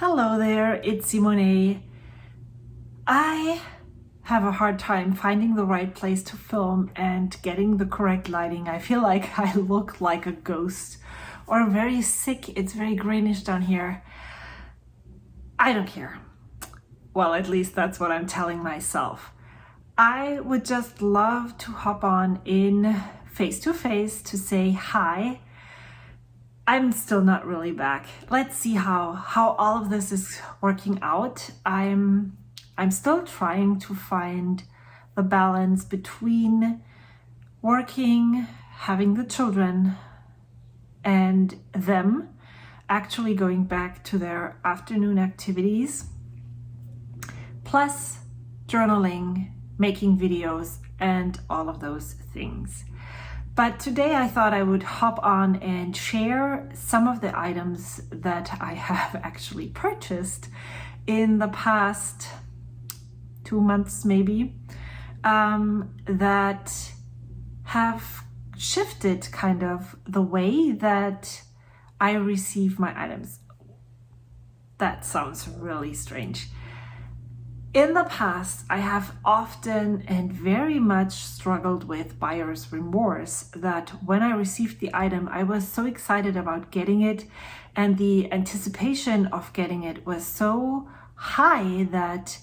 Hello there, it's Simone. I have a hard time finding the right place to film and getting the correct lighting. I feel like I look like a ghost or very sick. It's very greenish down here. I don't care. Well, at least that's what I'm telling myself. I would just love to hop on in face to face to say hi. I'm still not really back. Let's see how all of this is working out. I'm still trying to find the balance between working, having the children, and them actually going back to their afternoon activities, plus journaling, making videos, and all of those things. But today I thought I would hop on and share some of the items that I have actually purchased in the past 2 months maybe, that have shifted kind of the way that I receive my items. That sounds really strange. In the past, I have often and very much struggled with buyer's remorse, that when I received the item, I was so excited about getting it, and the anticipation of getting it was so high that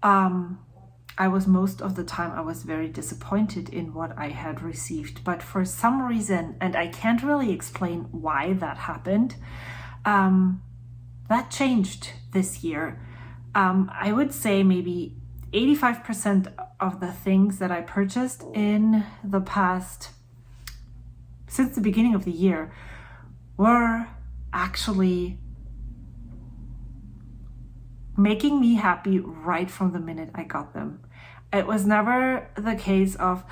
I was most of the time, I was very disappointed in what I had received. But for some reason, and I can't really explain why that happened, that changed this year. I would say maybe 85% of the things that I purchased in the past, since the beginning of the year, were actually making me happy right from the minute I got them. It was never the case of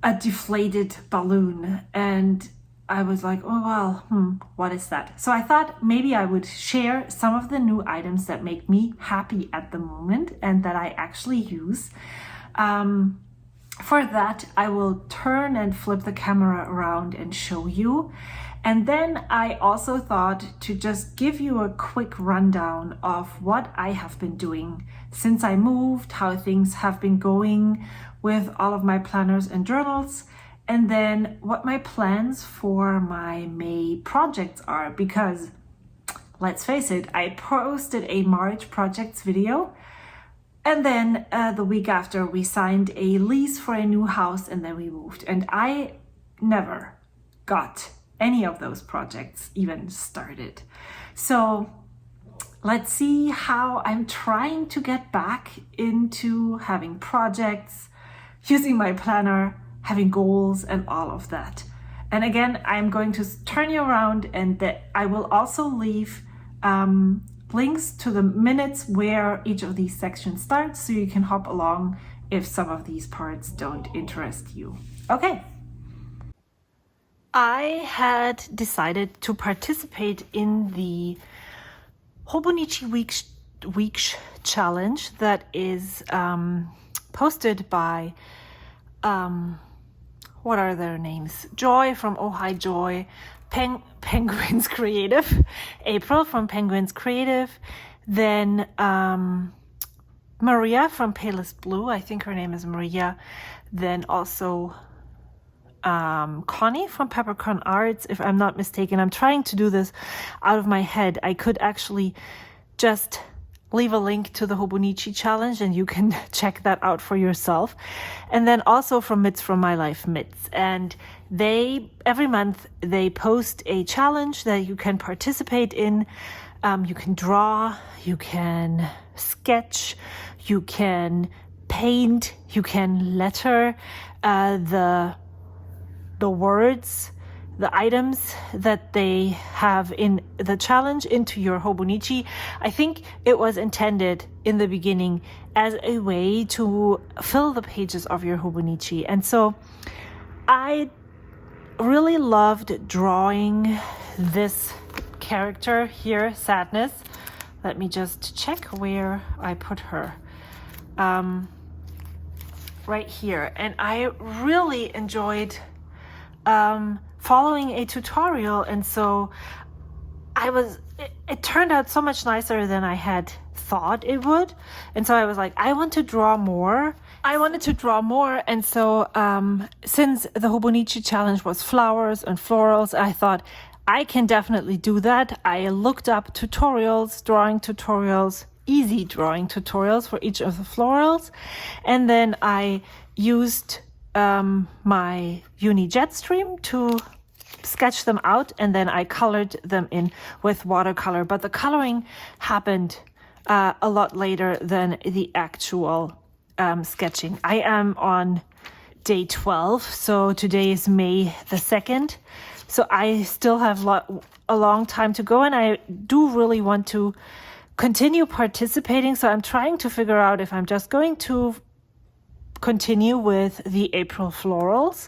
a deflated balloon and I was like, oh, well, what is that? So I thought maybe I would share some of the new items that make me happy at the moment and that I actually use. For that, I will turn and flip the camera around and show you. And then I also thought to just give you a quick rundown of what I have been doing since I moved, how things have been going with all of my planners and journals, and then what my plans for my May projects are, because let's face it, I posted a March projects video, and then the week after we signed a lease for a new house and then we moved, and I never got any of those projects even started. So let's see how I'm trying to get back into having projects, using my planner, having goals and all of that. And again, I'm going to turn you around, and that I will also leave links to the minutes where each of these sections starts, so you can hop along if some of these parts don't interest you. Okay. I had decided to participate in the Hobonichi week challenge that is posted by what are their names? Joy from Oh Hi Joy, Penguins Creative, April from Penguins Creative, then Maria from Palest Blue, I think her name is Maria, then also Connie from Peppercorn Arts, if I'm not mistaken. I'm trying to do this out of my head. I could actually just leave a link to the Hobonichi challenge and you can check that out for yourself. And then also from Mitts from My Life Mitts. And they, every month, they post a challenge that you can participate in. You can draw, you can sketch, you can paint, you can letter the words, the items that they have in the challenge into your Hobonichi. I think it was intended in the beginning as a way to fill the pages of your Hobonichi. And so I really loved drawing this character here, Sadness. Let me just check where I put her. Right here. And I really enjoyed following a tutorial, and so it turned out so much nicer than I had thought it would. And so I was like, I want to draw more. I wanted to draw more. And so since the Hobonichi challenge was flowers and florals, I thought I can definitely do that. I looked up tutorials, drawing tutorials, easy drawing tutorials for each of the florals. And then I used my Uni Jetstream to sketch them out, and then I colored them in with watercolor. But the coloring happened a lot later than the actual sketching. I am on day 12, so today is May the 2nd. So I still have a long time to go, and I do really want to continue participating. So I'm trying to figure out if I'm just going to continue with the April florals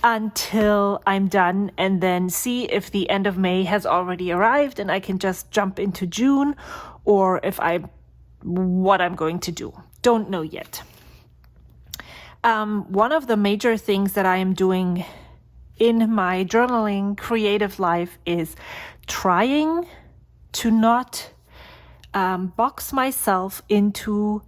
until I'm done, and then see if the end of May has already arrived and I can just jump into June, or what I'm going to do. Don't know yet. One of the major things that I am doing in my journaling creative life is trying to not box myself into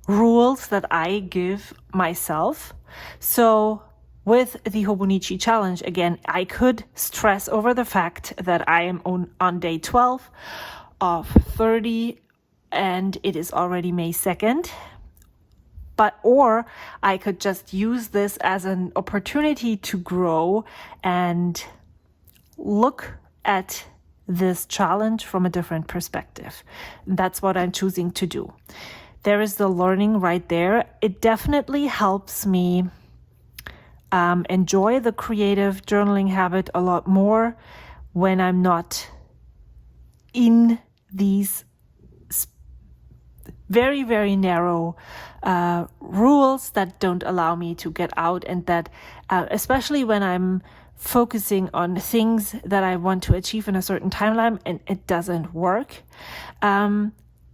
rules that I give myself. So with the Hobonichi challenge, again, I could stress over the fact that I am on day 12 of 30 and it is already May 2nd. Or I could just use this as an opportunity to grow and look at this challenge from a different perspective. That's what I'm choosing to do. There is the learning right there. It definitely helps me enjoy the creative journaling habit a lot more when I'm not in these very, very narrow rules that don't allow me to get out, and that especially when I'm focusing on things that I want to achieve in a certain timeline and it doesn't work,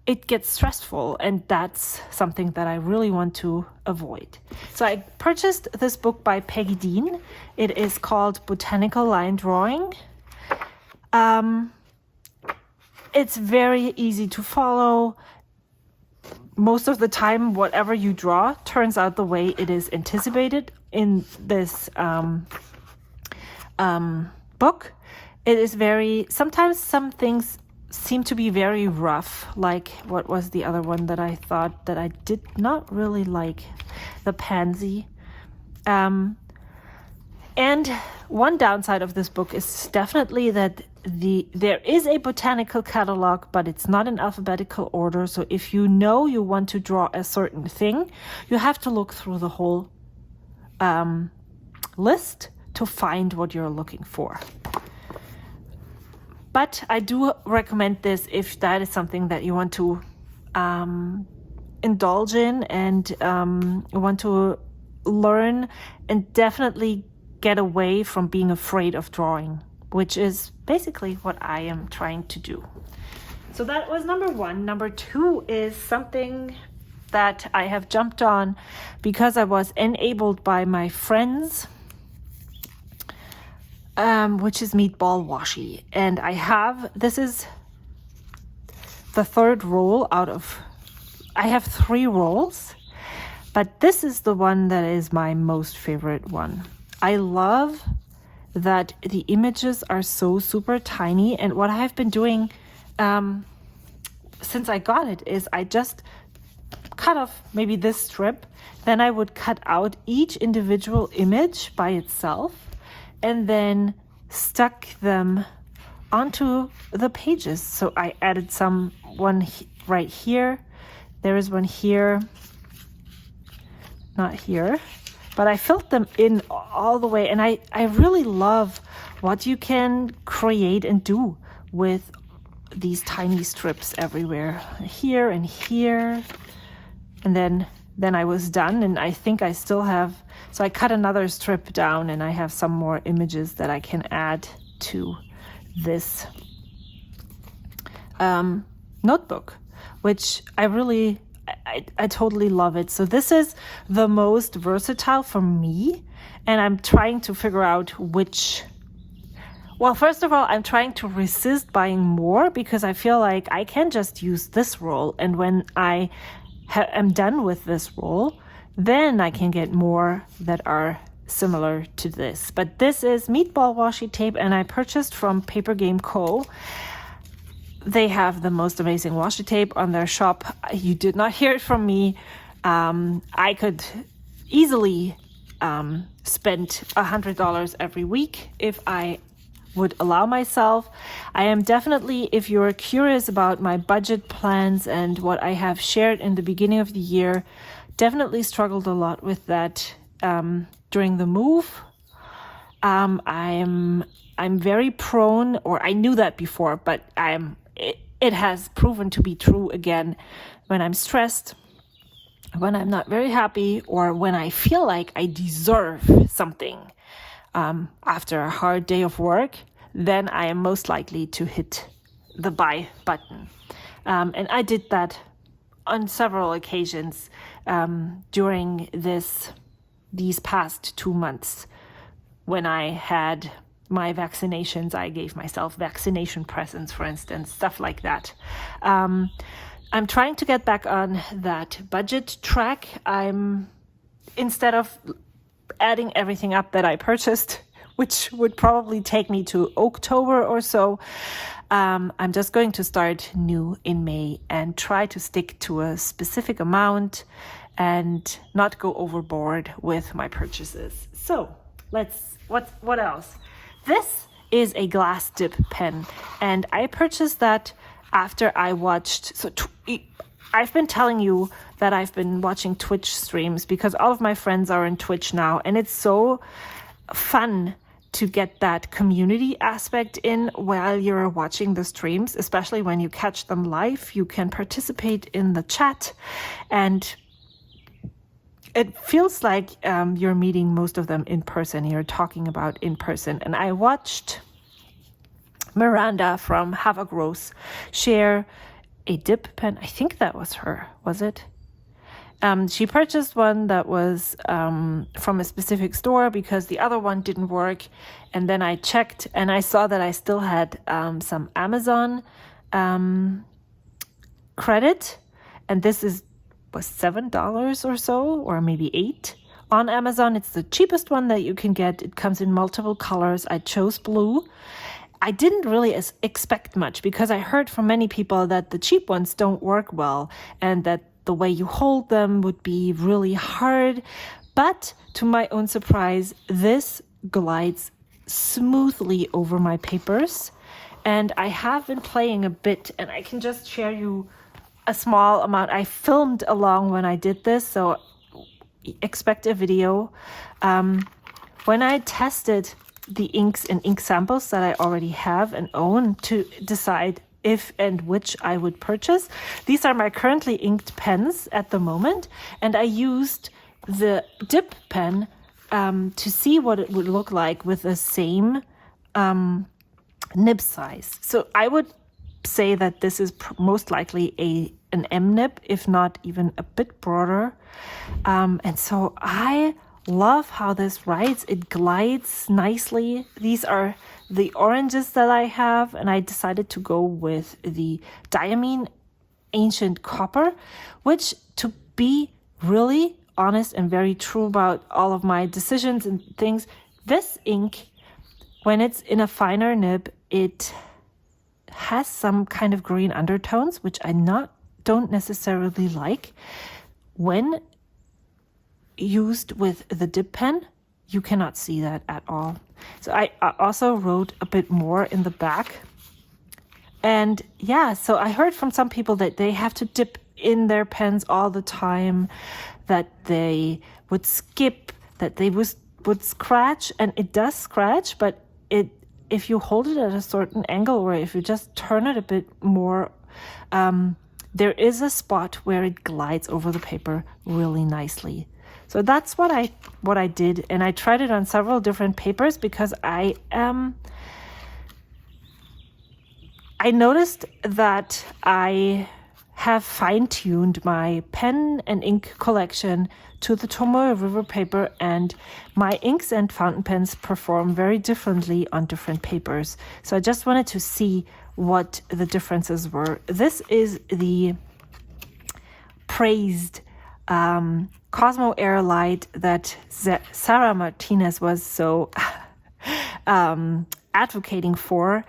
it gets stressful, and that's something that I really want to avoid. So I purchased this book by Peggy Dean. It is called Botanical Line Drawing. It's very easy to follow. Most of the time, whatever you draw turns out the way it is anticipated in this book. It is sometimes some things seem to be very rough, like what was the other one that I thought that I did not really like, the pansy. And one downside of this book is definitely that there is a botanical catalog, but it's not in alphabetical order. So if you know you want to draw a certain thing, you have to look through the whole list to find what you're looking for. But I do recommend this if that is something that you want to indulge in and want to learn, and definitely get away from being afraid of drawing, which is basically what I am trying to do. So that was number one. Number two is something that I have jumped on because I was enabled by my friends, which is Meatball Washi. And this is the third roll I have 3 rolls, but this is the one that is my most favorite one. I love that the images are so super tiny, and what I've been doing since I got it is I just cut off maybe this strip, then I would cut out each individual image by itself and then stuck them onto the pages. So I added one right here, there is one here, not here, but I filled them in all the way. And I really love what you can create and do with these tiny strips everywhere, here and here. And then I was done, and I think I still have, so I cut another strip down and I have some more images that I can add to this notebook, which I totally love it. So this is the most versatile for me, and I'm trying to figure out which Well, first of all, I'm trying to resist buying more because I feel like I can just use this roll. And when I am done with this roll, then I can get more that are similar to this. But this is Meatball Washi tape, and I purchased from Paper Game Co. They have the most amazing washi tape on their shop. You did not hear it from me. I could easily spend $100 every week if I would allow myself. I am definitely, if you're curious about my budget plans and what I have shared in the beginning of the year, definitely struggled a lot with that during the move. I'm very prone, or I knew that before, but it has proven to be true again when I'm stressed, when I'm not very happy, or when I feel like I deserve something after a hard day of work, then I am most likely to hit the buy button. And I did that on several occasions during these past 2 months. When I had my vaccinations, I gave myself vaccination presents, for instance, stuff like that. I'm trying to get back on that budget track. Instead of adding everything up that I purchased, which would probably take me to October or so, I'm just going to start new in May and try to stick to a specific amount and not go overboard with my purchases. So what else? This is a glass dip pen, and I purchased that after I watched, I've been telling you that I've been watching Twitch streams because all of my friends are in Twitch now, and it's so fun to get that community aspect in while you're watching the streams, especially when you catch them live. You can participate in the chat, and it feels like you're meeting most of them in person. You're talking about in person. And I watched Miranda from Havoc Rose share a dip pen. I think that was her, was it? She purchased one that was from a specific store because the other one didn't work. And then I checked and I saw that I still had some Amazon credit. And this was $7 or so, or maybe $8 on Amazon. It's the cheapest one that you can get. It comes in multiple colors. I chose blue. I didn't really expect much because I heard from many people that the cheap ones don't work well and that the way you hold them would be really hard. But to my own surprise, this glides smoothly over my papers. And I have been playing a bit, and I can just share you a small amount. I filmed along when I did this, so expect a video. When I tested the inks and ink samples that I already have and own to decide if and which I would purchase, these are my currently inked pens at the moment, and I used the dip pen to see what it would look like with the same nib size. So I would say that this is most likely an M nib, if not even a bit broader. And so I love how this rides. It glides nicely. These are the oranges that I have, and I decided to go with the Diamine Ancient Copper, which, to be really honest and very true about all of my decisions and things, this ink, when it's in a finer nib, it has some kind of green undertones, which I don't necessarily like. When used with the dip pen, you cannot see that at all. So I also wrote a bit more in the back. And yeah, so I heard from some people that they have to dip in their pens all the time, that they would skip, that they would scratch, and it does scratch, but if you hold it at a certain angle, or if you just turn it a bit more, there is a spot where it glides over the paper really nicely. So that's what I did, and I tried it on several different papers because I noticed that I have fine-tuned my pen and ink collection to the Tomoe River paper, and my inks and fountain pens perform very differently on different papers. So I just wanted to see what the differences were. This is the praised Cosmo Airlight that Sarah Martinez was so advocating for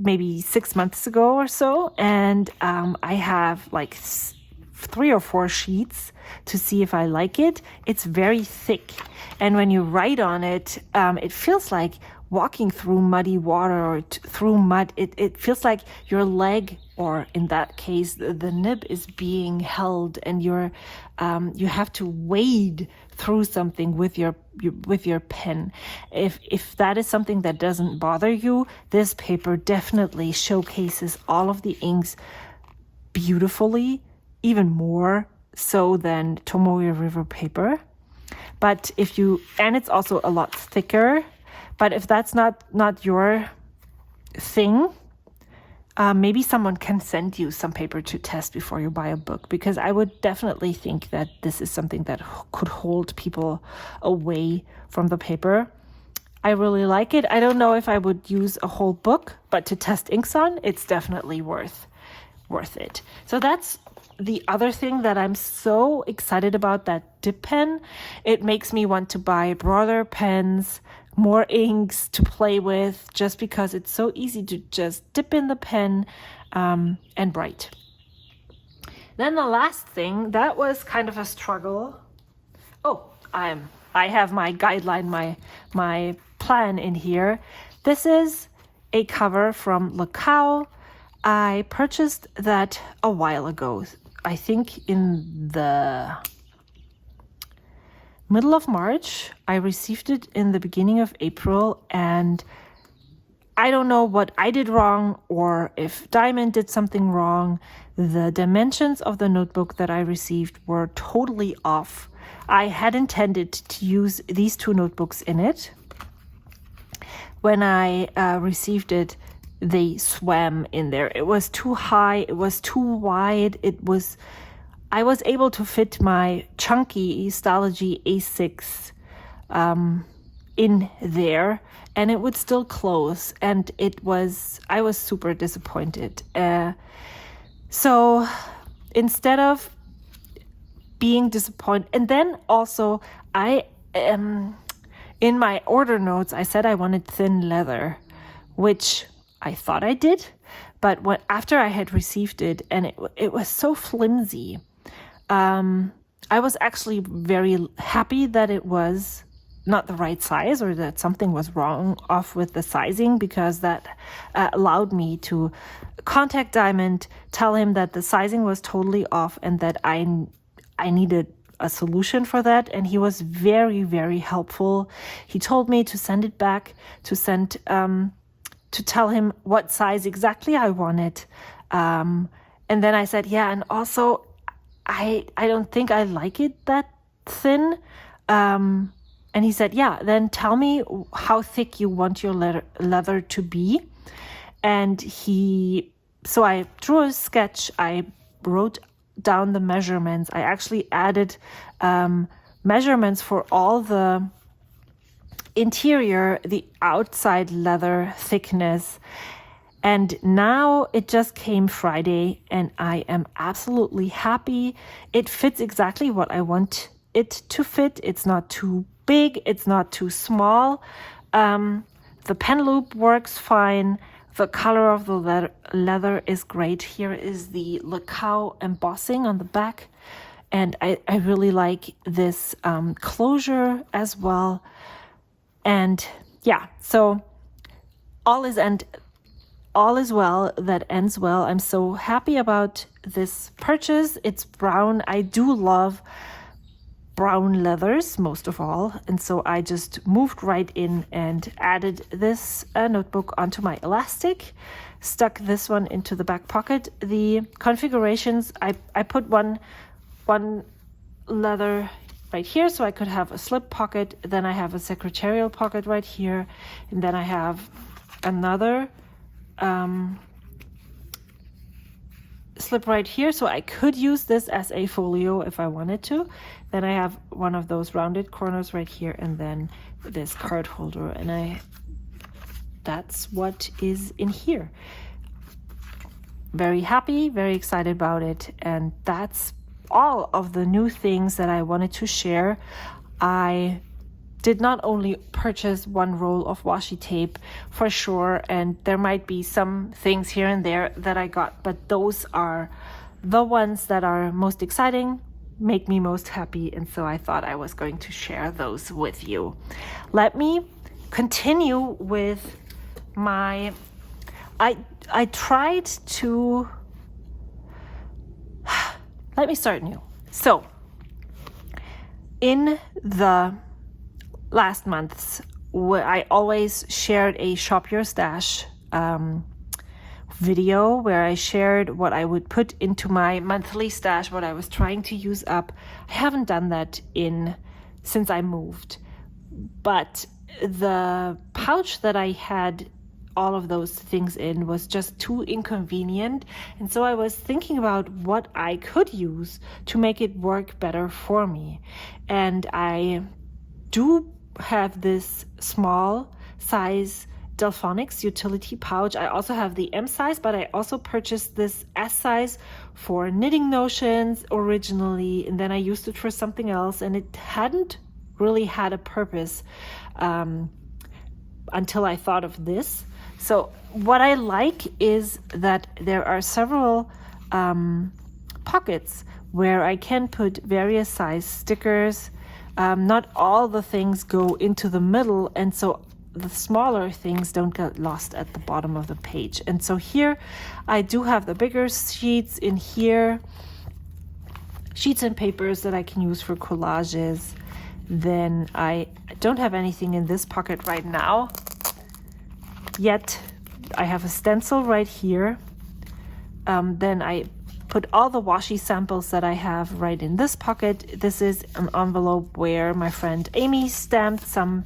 maybe 6 months ago or so, and I have like 3 or 4 sheets to see if I like it. It's very thick, and when you write on it, it feels like walking through muddy water or through mud. It feels like your leg, or in that case the nib, is being held, and you have to wade through something with your pen. If that is something that doesn't bother you, this paper definitely showcases all of the inks beautifully, even more so than Tomoe River paper. But and it's also a lot thicker. But if that's not your thing, maybe someone can send you some paper to test before you buy a book, because I would definitely think that this is something that could hold people away from the paper. I really like it. I don't know if I would use a whole book, but to test inks on, it's definitely worth it. So that's the other thing that I'm so excited about, that dip pen. It makes me want to buy broader pens, more inks to play with, just because it's so easy to just dip in the pen and write. Then the last thing, that was kind of a struggle. Oh, I have my guideline, my plan in here. This is a cover from LeCow. I purchased that a while ago. I think in the middle of March. I received it in the beginning of April, and I don't know what I did wrong or if Diamond did something wrong. The dimensions of the notebook that I received were totally off. I had intended to use these 2 notebooks in it. When I received it, they swam in there. It was too high, it was too wide, I was able to fit my chunky Stalogy A6 in there, and it would still close, and I was super disappointed. So instead of being disappointed, and then also in my order notes, I said I wanted thin leather, which I thought I did, but after I had received it, and it was so flimsy, I was actually very happy that it was not the right size, or that something was off with the sizing, because that allowed me to contact Diamond, tell him that the sizing was totally off and that I needed a solution for that. And he was very, very helpful. He told me to send it back, to tell him what size exactly I wanted. And then I said, yeah, and also I don't think I like it that thin. And he said, yeah, then tell me how thick you want your leather to be. And so I drew a sketch. I wrote down the measurements. I actually added measurements for all the interior, the outside leather thickness. And now it just came Friday, and I am absolutely happy. It fits exactly what I want it to fit. It's not too big, it's not too small. The pen loop works fine. The color of the leather is great. Here is the LeCow embossing on the back, and I really like this closure as well. And yeah, so all is well that ends well. I'm so happy about this purchase. It's brown. I do love brown leathers most of all, and so I just moved right in and added this notebook onto my elastic, stuck this one into the back pocket. The configurations, I put one leather right here so I could have a slip pocket, then I have a secretarial pocket right here, and then I slip right here, so I could use this as a folio if I wanted to. Then I have one of those rounded corners right here, and then this card holder, and that's what is in here. Very happy, very excited about it, and that's all of the new things that I wanted to share. I did not only purchase one roll of washi tape for sure, and there might be some things here and there that I got, but those are the ones that are most exciting, make me most happy, and so I thought I was going to share those with you. Let me continue with my I tried to let me start new. So in the last months, I always shared a Shop Your Stash video where I shared what I would put into my monthly stash, what I was trying to use up. I haven't done that since I moved, but the pouch that I had all of those things in was just too inconvenient, and so I was thinking about what I could use to make it work better for me. And I do have this small size Delfonics utility pouch. I also have the M size, but I also purchased this S size for knitting notions originally, and then I used it for something else, and it hadn't really had a purpose until I thought of this. So what I like is that there are several pockets where I can put various size stickers. Not all the things go into the middle, and so the smaller things don't get lost at the bottom of the page. And so here I do have the bigger sheets in here, sheets and papers that I can use for collages. Then I don't have anything in this pocket right now. Yet I have a stencil right here. Then I put all the washi samples that I have right in this pocket. This is an envelope where my friend Amy stamped some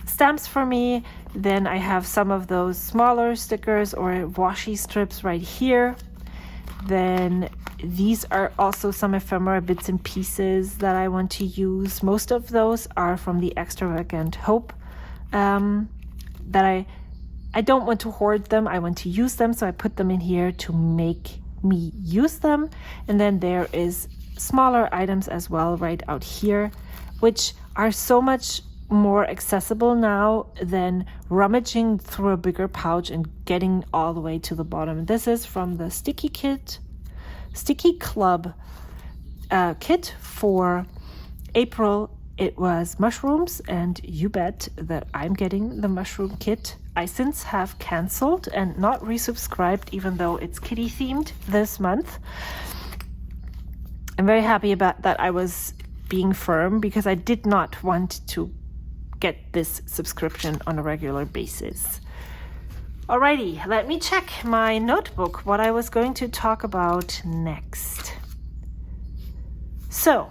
stamps for me. Then I have some of those smaller stickers or washi strips right here. Then these are also some ephemera bits and pieces that I want to use. Most of those are from the Extravagant Hope that I don't want to hoard them. I want to use them, so I put them in here to make me use them. And then there is smaller items as well right out here, which are so much more accessible now than rummaging through a bigger pouch and getting all the way to the bottom. This is from the Sticky Club kit for April. It was mushrooms, and you bet that I'm getting the mushroom kit. I since have canceled and not resubscribed, even though it's kitty themed this month. I'm very happy about that. I was being firm because I did not want to get this subscription on a regular basis. Alrighty, let me check my notebook, what I was going to talk about next. So,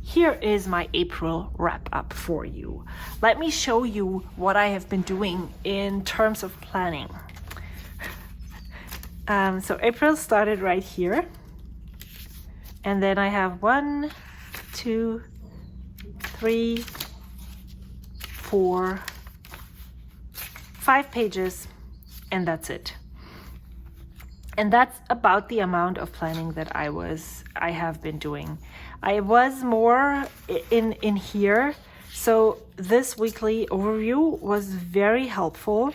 here is my April wrap up for you. Let me show you what I have been doing in terms of planning. So April started right here. And then I have 1, 2, 3, 4, 5 pages, and that's it. And that's about the amount of planning that I have been doing. I was more in here, so this weekly overview was very helpful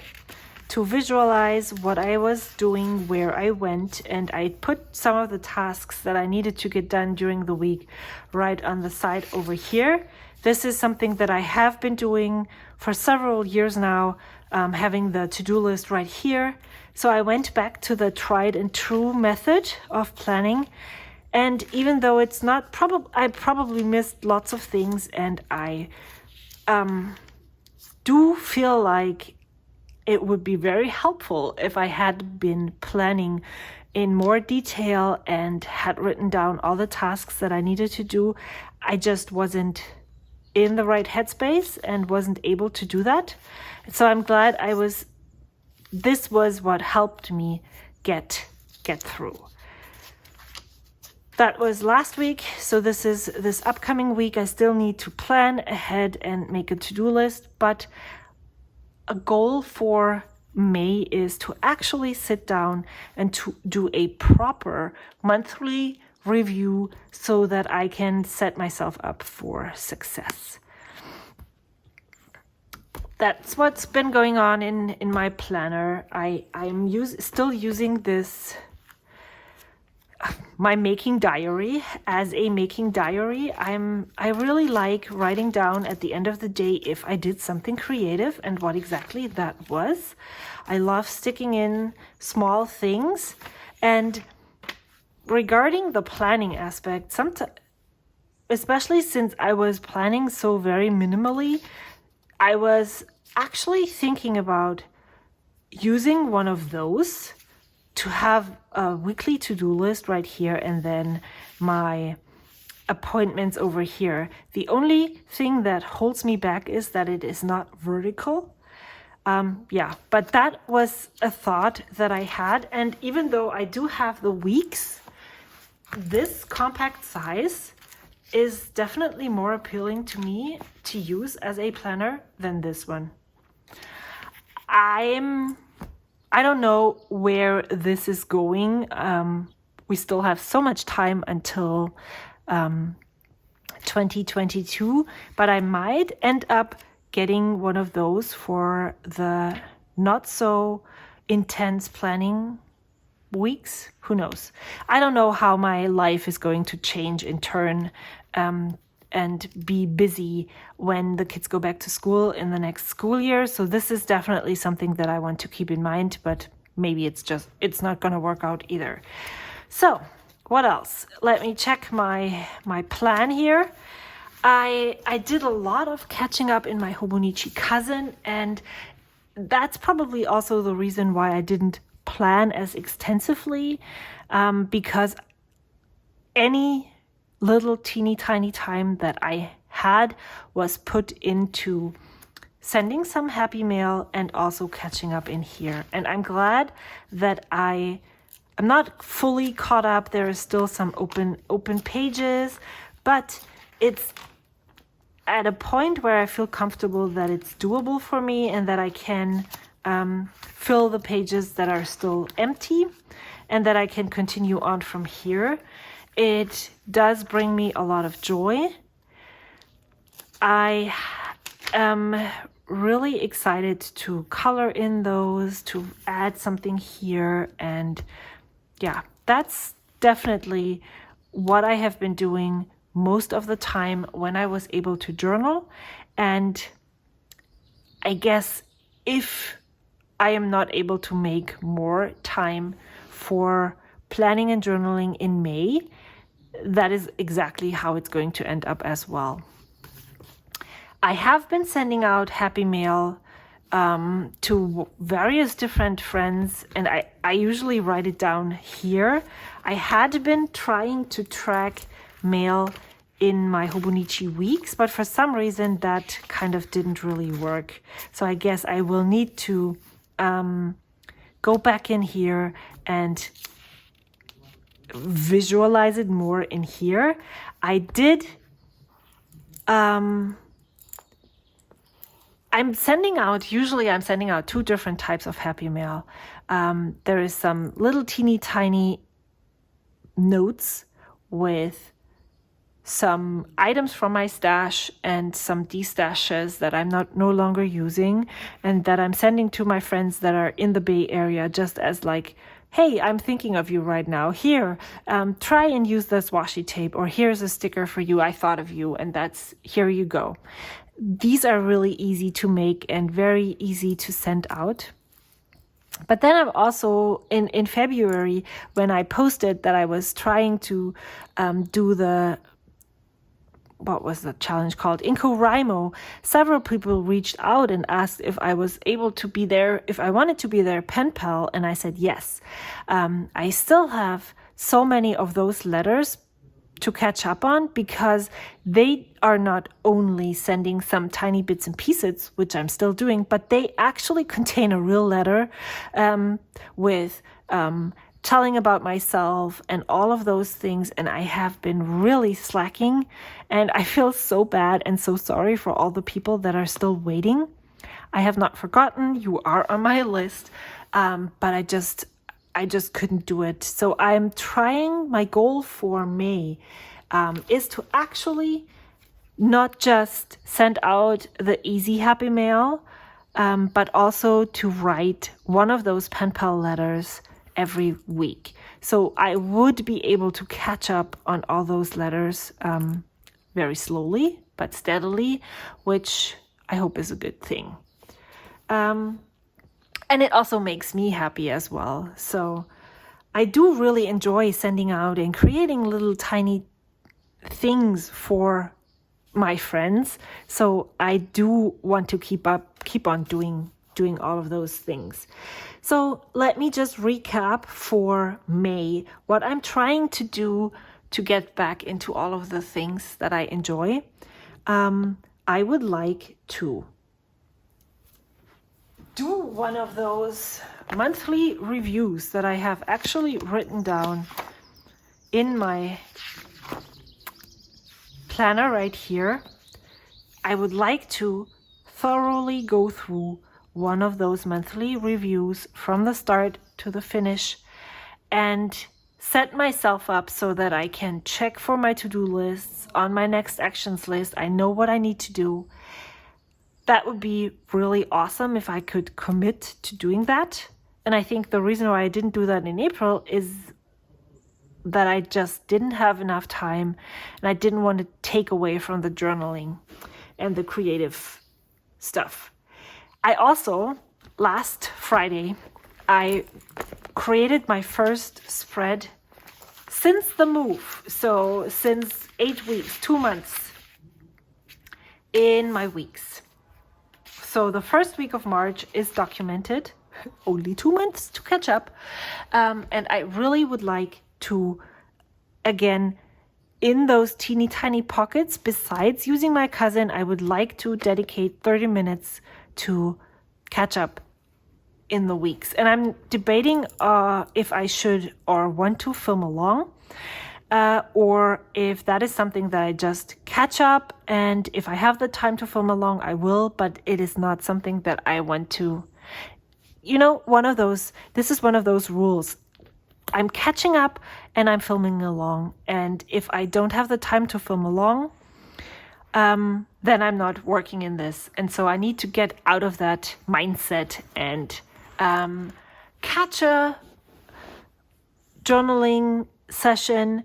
to visualize what I was doing, where I went, and I put some of the tasks that I needed to get done during the week right on the side over here. This is something that I have been doing for several years now, having the to-do list right here. So I went back to the tried and true method of planning. And even though it's not I probably missed lots of things, and I do feel like it would be very helpful if I had been planning in more detail and had written down all the tasks that I needed to do. I just wasn't in the right headspace and wasn't able to do that. So I'm glad this was what helped me get get through. That was last week, so this upcoming week. I still need to plan ahead and make a to-do list, but a goal for May is to actually sit down and to do a proper monthly review so that I can set myself up for success. That's what's been going on in my planner. I'm still using this, my Making Diary as a Making Diary. I really like writing down at the end of the day if I did something creative and what exactly that was. I love sticking in small things. And regarding the planning aspect, especially since I was planning so very minimally, I was actually thinking about using one of those to have a weekly to-do list right here and then my appointments over here. The only thing that holds me back is that it is not vertical. But that was a thought that I had. And even though I do have the weeks, this compact size is definitely more appealing to me to use as a planner than this one. I don't know where this is going. We still have so much time until 2022, but I might end up getting one of those for the not so intense planning weeks. Who knows? I don't know how my life is going to change in turn and be busy when the kids go back to school in the next school year. So this is definitely something that I want to keep in mind, but maybe it's not going to work out either. So what else? Let me check my plan here. I did a lot of catching up in my Hobonichi cousin, and that's probably also the reason why I didn't plan as extensively, because any little teeny tiny time that I had was put into sending some happy mail and also catching up in here. And I'm glad that I'm not fully caught up. There is still some open pages, but it's at a point where I feel comfortable that it's doable for me and that I can fill the pages that are still empty and that I can continue on from here. It does bring me a lot of joy. I am really excited to color in those, to add something here. And yeah, that's definitely what I have been doing most of the time when I was able to journal. And I guess if I am not able to make more time for planning and journaling in May, that is exactly how it's going to end up as well. I have been sending out happy mail to various different friends, and I usually write it down here. I had been trying to track mail in my Hobonichi weeks, but for some reason that kind of didn't really work. So I guess I will need to go back in here and visualize it more in here. I'm sending out two different types of happy mail. There is some little teeny tiny notes with some items from my stash and some destashes that I'm no longer using and that I'm sending to my friends that are in the Bay Area, just as like, hey, I'm thinking of you right now. Here, try and use this washi tape, or here's a sticker for you. I thought of you, and here you go. These are really easy to make and very easy to send out. But then I'm also, in February, when I posted that I was trying to do what was the challenge called? NaCoWriMo, several people reached out and asked if I was able to be there, if I wanted to be their pen pal, and I said yes. I still have so many of those letters to catch up on, because they are not only sending some tiny bits and pieces, which I'm still doing, but they actually contain a real letter with telling about myself and all of those things, and I have been really slacking, and I feel so bad and so sorry for all the people that are still waiting. I have not forgotten. You are on my list, but I just couldn't do it. So I'm trying. My goal for May is to actually not just send out the easy happy mail, but also to write one of those pen pal letters every week. So I would be able to catch up on all those letters very slowly but steadily, which I hope is a good thing. And it also makes me happy as well. So I do really enjoy sending out and creating little tiny things for my friends. So I do want to keep on doing all of those things. So let me just recap for May what I'm trying to do to get back into all of the things that I enjoy. I would like to do one of those monthly reviews that I have actually written down in my planner right here. I would like to thoroughly go through one of those monthly reviews from the start to the finish and set myself up so that I can check for my to-do lists on my next actions list. I know what I need to do. That would be really awesome if I could commit to doing that. And I think the reason why I didn't do that in April is that I just didn't have enough time, and I didn't want to take away from the journaling and the creative stuff. I also, last Friday, I created my first spread since the move. So since 8 weeks, 2 months in my weeks. So the first week of March is documented, only 2 months to catch up. And I really would like to, again, in those teeny tiny pockets, besides using my cousin, I would like to dedicate 30 minutes to catch up in the weeks. And I'm debating if I should or want to film along, or if that is something that I just catch up, and if I have the time to film along, I will, but it is not something that I want to, this is one of those rules. I'm catching up and I'm filming along. And if I don't have the time to film along, then I'm not working in this. And so I need to get out of that mindset and catch a journaling session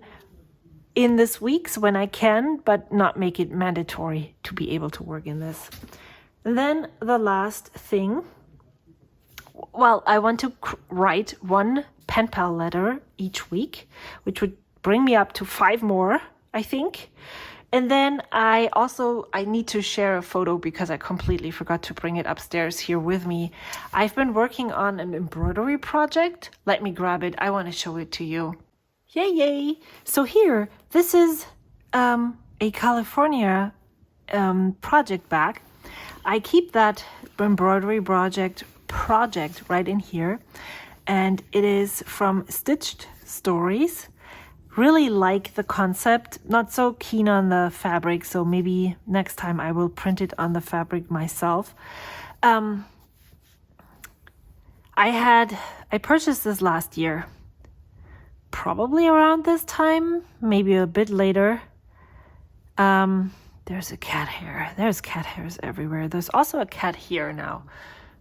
in this week's when I can, but not make it mandatory to be able to work in this. And then the last thing, I want to write one pen pal letter each week, which would bring me up to 5 more, I think. And then I need to share a photo because I completely forgot to bring it upstairs here with me. I've been working on an embroidery project. Let me grab it. I want to show it to you. Yay! So here, this is a California project bag. I keep that embroidery project right in here. And it is from Stitched Stories. Really like the concept, not so keen on the fabric, so maybe next time I will print it on the fabric myself. I purchased this last year, probably around this time, maybe a bit later. There's a cat hair. There's cat hairs everywhere. There's also a cat here now.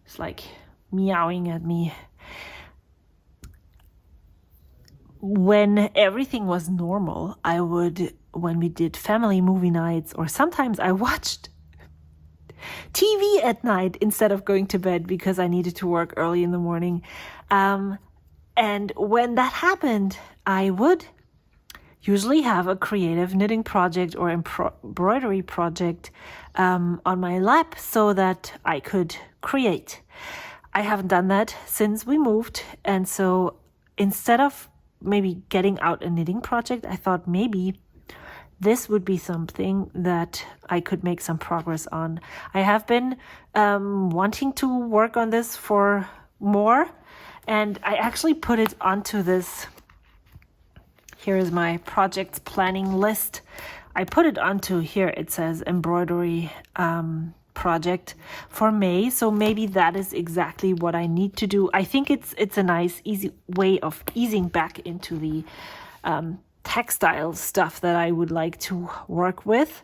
It's like meowing at me. When everything was normal, when we did family movie nights, or sometimes I watched TV at night instead of going to bed because I needed to work early in the morning. And when that happened, I would usually have a creative knitting project or embroidery project on my lap so that I could create. I haven't done that since we moved, and so instead of maybe getting out a knitting project, I thought maybe this would be something that I could make some progress on. I have been wanting to work on this for more, And I actually put it onto this. Here is my project planning list. I put it onto here. It says embroidery project for May. So maybe that is exactly what I need to do. I think it's a nice, easy way of easing back into the textile stuff that I would like to work with.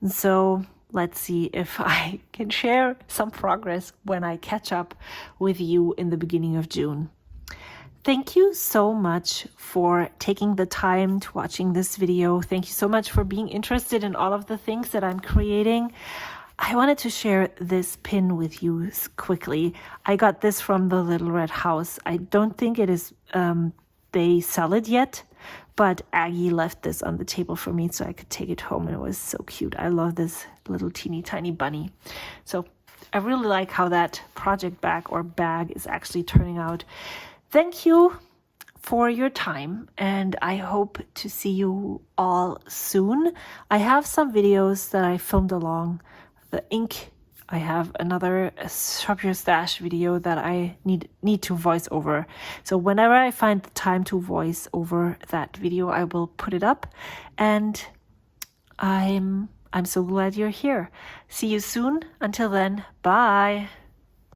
And so let's see if I can share some progress when I catch up with you in the beginning of June. Thank you so much for taking the time to watching this video. Thank you so much for being interested in all of the things that I'm creating. I wanted to share this pin with you quickly. I got this from the Little Red House. I don't think it is, they sell it yet, but Aggie left this on the table for me so I could take it home, and it was so cute. I love this little teeny tiny bunny. So I really like how that project bag is actually turning out. Thank you for your time, and I hope to see you all soon. I have some videos that I filmed along the ink. I have another Shop Your Stash video that I need to voice over. So whenever I find the time to voice over that video, I will put it up. And I'm so glad you're here. See you soon. Until then, bye.